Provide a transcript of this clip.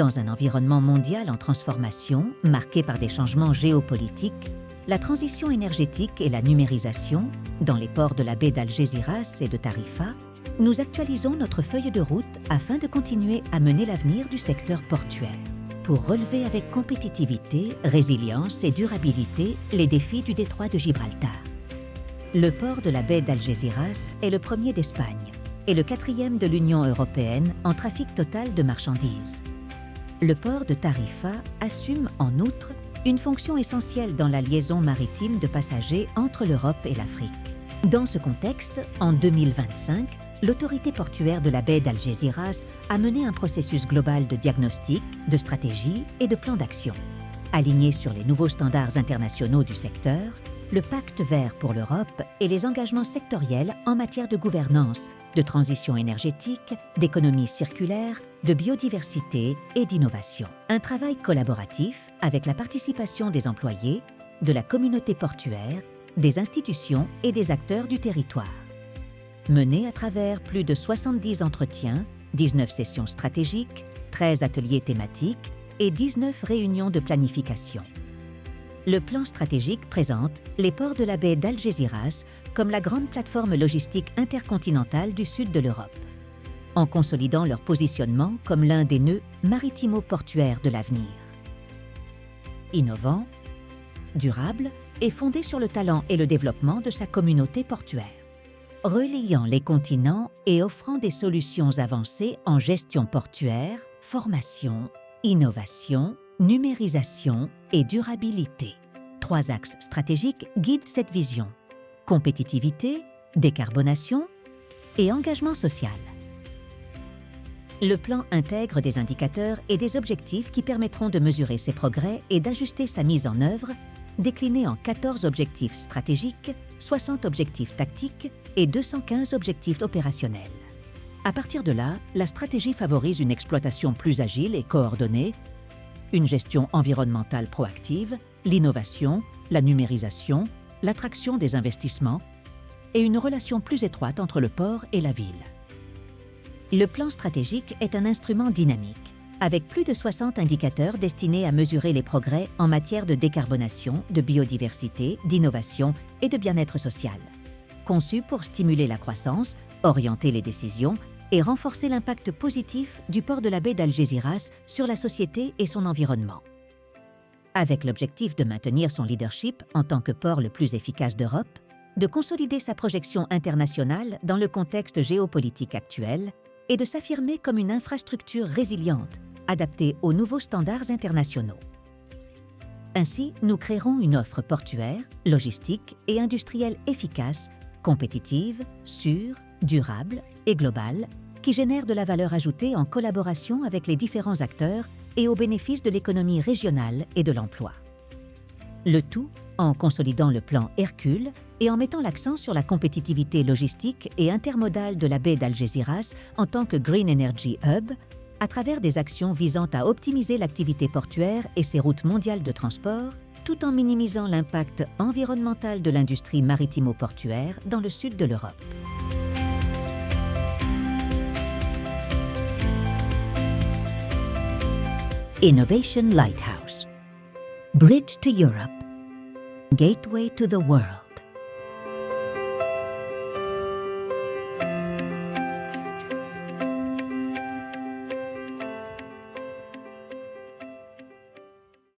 Dans un environnement mondial en transformation, marqué par des changements géopolitiques, la transition énergétique et la numérisation, dans les ports de la baie d'Algésiras et de Tarifa, nous actualisons notre feuille de route afin de continuer à mener l'avenir du secteur portuaire, pour relever avec compétitivité, résilience et durabilité les défis du détroit de Gibraltar. Le port de la baie d'Algésiras est le premier d'Espagne et le quatrième de l'Union européenne en trafic total de marchandises. Le port de Tarifa assume en outre une fonction essentielle dans la liaison maritime de passagers entre l'Europe et l'Afrique. Dans ce contexte, en 2025, l'autorité portuaire de la baie d'Algésiras a mené un processus global de diagnostic, de stratégie et de plan d'action. Aligné sur les nouveaux standards internationaux du secteur, le Pacte vert pour l'Europe et les engagements sectoriels en matière de gouvernance, de transition énergétique, d'économie circulaire, de biodiversité et d'innovation. Un travail collaboratif avec la participation des employés, de la communauté portuaire, des institutions et des acteurs du territoire. Mené à travers plus de 70 entretiens, 19 sessions stratégiques, 13 ateliers thématiques et 19 réunions de planification. Le plan stratégique présente les ports de la baie d'Algésiras comme la grande plateforme logistique intercontinentale du sud de l'Europe, en consolidant leur positionnement comme l'un des nœuds maritimo-portuaires de l'avenir. Innovant, durable et fondé sur le talent et le développement de sa communauté portuaire. Reliant les continents et offrant des solutions avancées en gestion portuaire, formation, innovation, numérisation et durabilité. 3 axes stratégiques guident cette vision: compétitivité, décarbonation et engagement social. Le plan intègre des indicateurs et des objectifs qui permettront de mesurer ses progrès et d'ajuster sa mise en œuvre, déclinés en 14 objectifs stratégiques, 60 objectifs tactiques et 215 objectifs opérationnels. À partir de là, la stratégie favorise une exploitation plus agile et coordonnée, une gestion environnementale proactive, l'innovation, la numérisation, l'attraction des investissements et une relation plus étroite entre le port et la ville. Le plan stratégique est un instrument dynamique, avec plus de 60 indicateurs destinés à mesurer les progrès en matière de décarbonation, de biodiversité, d'innovation et de bien-être social. Conçu pour stimuler la croissance, orienter les décisions et renforcer l'impact positif du port de la baie d'Algésiras sur la société et son environnement. Avec l'objectif de maintenir son leadership en tant que port le plus efficace d'Europe, de consolider sa projection internationale dans le contexte géopolitique actuel et de s'affirmer comme une infrastructure résiliente, adaptée aux nouveaux standards internationaux. Ainsi, nous créerons une offre portuaire, logistique et industrielle efficace, compétitive, sûre, durable et globale, qui génère de la valeur ajoutée en collaboration avec les différents acteurs et au bénéfice de l'économie régionale et de l'emploi. Le tout en consolidant le plan Hercule et en mettant l'accent sur la compétitivité logistique et intermodale de la baie d'Algésiras en tant que Green Energy Hub, à travers des actions visant à optimiser l'activité portuaire et ses routes mondiales de transport, tout en minimisant l'impact environnemental de l'industrie maritimo-portuaire dans le sud de l'Europe. Innovation Lighthouse. Bridge to Europe. Gateway to the world.